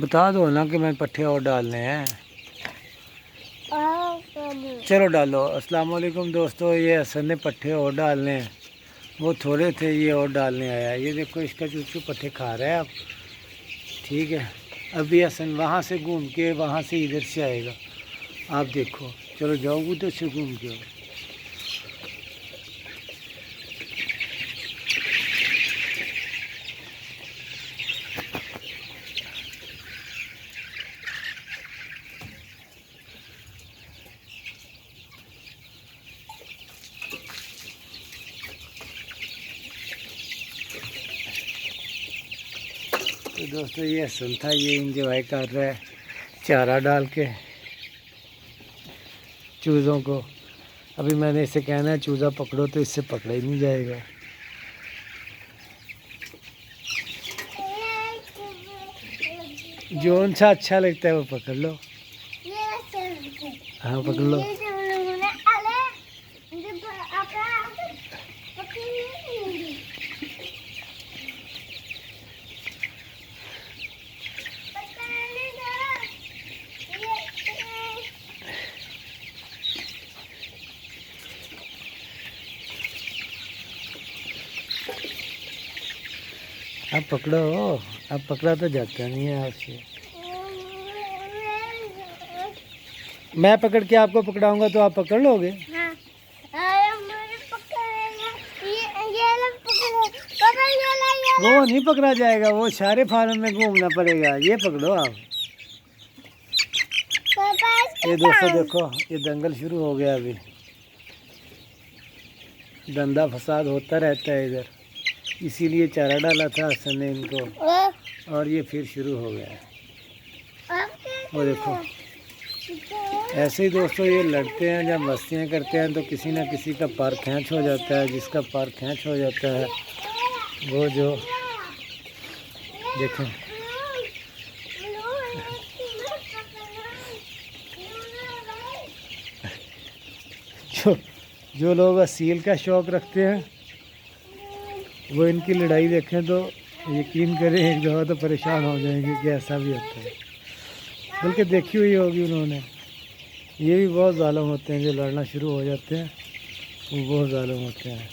बता दो ना कि मैं पट्ठे और डालने हैं। चलो डालो। अस्सलाम वालेकुम दोस्तों, ये हसन ने पट्ठे और डालने हैं। वो थोड़े थे, ये और डालने आया। ये देखो इसका चूचू पट्ठे खा रहा है अब। ठीक है, अभी हसन वहाँ से घूम के वहाँ से इधर से आएगा। आप देखो, चलो जाओ उधर से घूम के। तो दोस्तों ये हसन था, ये इंजॉय कर रहा है चारा डाल के चूज़ों को। अभी मैंने इसे कहना है चूज़ा पकड़ो, तो इससे पकड़ा ही नहीं जाएगा। जोन सा अच्छा लगता है वो पकड़ लो। हाँ पकड़ लो। आप पकड़ो, आप पकड़ा तो जाता नहीं है आपसे। मैं पकड़ के आपको पकड़ाऊंगा तो आप पकड़ लोगे। हाँ। वो नहीं पकड़ा जाएगा, वो सारे फार्म में घूमना पड़ेगा। ये पकड़ो आप। ये दोस्तों देखो, ये दंगल शुरू हो गया। अभी धंधा फसाद होता रहता है इधर, इसीलिए चारा डाला था हसन ने इनको, और ये फिर शुरू हो गया है। वो देखो, ऐसे ही दोस्तों ये लड़ते हैं, जब मस्तियाँ करते हैं तो किसी न किसी का पैर खींच हो जाता है। जिसका पैर खींच हो जाता है वो जो देखें, जो लोग असील का शौक़ रखते हैं वो इनकी लड़ाई देखें तो यकीन करें एक दफ़ा तो परेशान हो जाएंगे कि ऐसा भी होता है। बल्कि देखी हुई होगी उन्होंने। ये भी बहुत ज़ालिम होते हैं, जो लड़ना शुरू हो जाते हैं वो बहुत ज़ालिम होते हैं।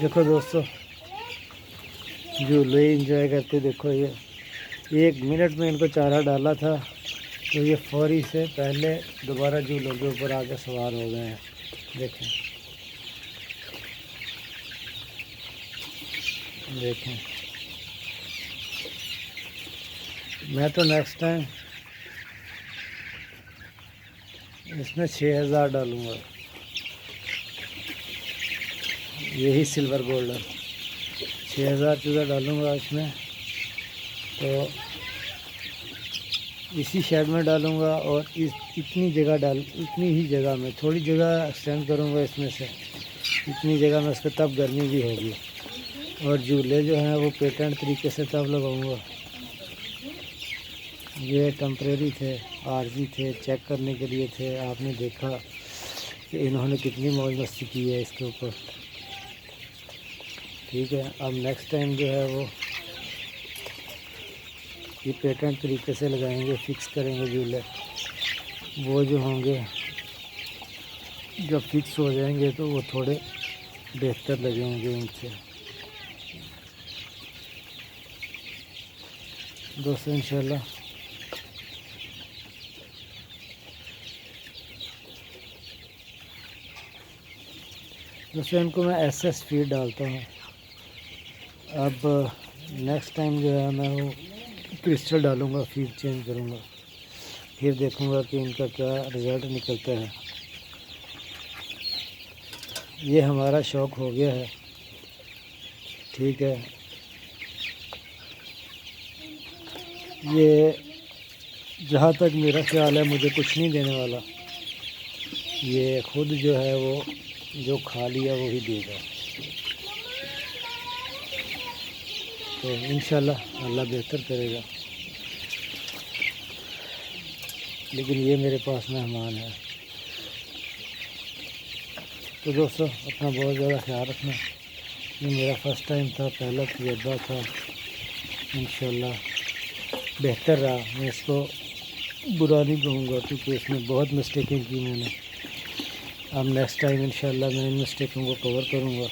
देखो दोस्तों, झूले इंजॉय करते। देखो ये 1 मिनट में इनको चारा डाला था तो ये फौरी से पहले दोबारा झूलों के ऊपर आके सवार हो गए हैं। देखें देखें, मैं तो नेक्स्ट टाइम इसमें 6000 डालूँगा। यही सिल्वर गोल्डन 6000 चूज़ा डालूँगा इसमें। तो इसी शेड में डालूँगा और इतनी ही जगह में थोड़ी जगह एक्सटेंड करूँगा इसमें से। इतनी जगह में उसके तब गर्मी भी होगी। और झूले जो हैं वो पेटेंट तरीके से तब लगाऊँगा। ये टेम्परेरी थे, आर्जी थे, चेक करने के लिए थे। आपने देखा कि इन्होंने कितनी मौज मस्ती की है इसके ऊपर। ठीक है, अब नेक्स्ट टाइम जो है वो ये पेटेंट तरीके से लगाएंगे, फिक्स करेंगे झूले। वो जो होंगे जब फिक्स हो जाएंगे तो वो थोड़े बेहतर लगेंगे उनसे। दोस्तों इंशाल्लाह इनको मैं एसएस फीड डालता हूँ। अब नेक्स्ट टाइम जो है मैं वो क्रिस्टल डालूँगा, फीड चेंज करूँगा, फिर देखूँगा कि इनका क्या रिज़ल्ट निकलता है। ये हमारा शौक़ हो गया है। ठीक है, ये जहाँ तक मेरा ख्याल है मुझे कुछ नहीं देने वाला। ये खुद जो है वो जो खा लिया वही देगा। तो इंशाल्लाह अल्लाह बेहतर करेगा। लेकिन ये मेरे पास मेहमान है। तो दोस्तों अपना बहुत ज़्यादा ख्याल रखना। ये मेरा फर्स्ट टाइम था, पहला तजुर्बा था। इंशाल्लाह बेहतर रहा। मैं इसको बुरा नहीं कहूँगा क्योंकि इसमें बहुत मिस्टेकें की मैंने। अब नेक्स्ट टाइम इंशाल्लाह मैं इन मिस्टेकों को कवर करूँगा।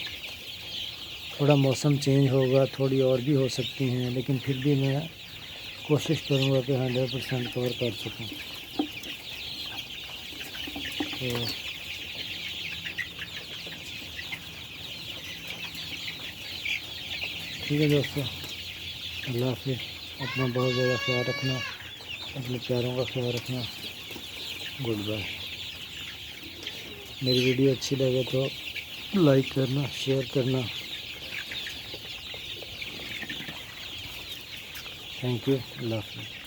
थोड़ा मौसम चेंज होगा, थोड़ी और भी हो सकती हैं, लेकिन फिर भी मैं कोशिश करूँगा कि 100% कवर कर सकूँ। तो ठीक है दोस्तों, अल्लाह हाफिज़। अपना बहुत ज़्यादा ख्याल रखना, अपने प्यारों का ख्याल रखना। Good bye. मेरी वीडियो अच्छी लगे तो लाइक करना, शेयर करना। Thank you. अल्लाह हाफिज़।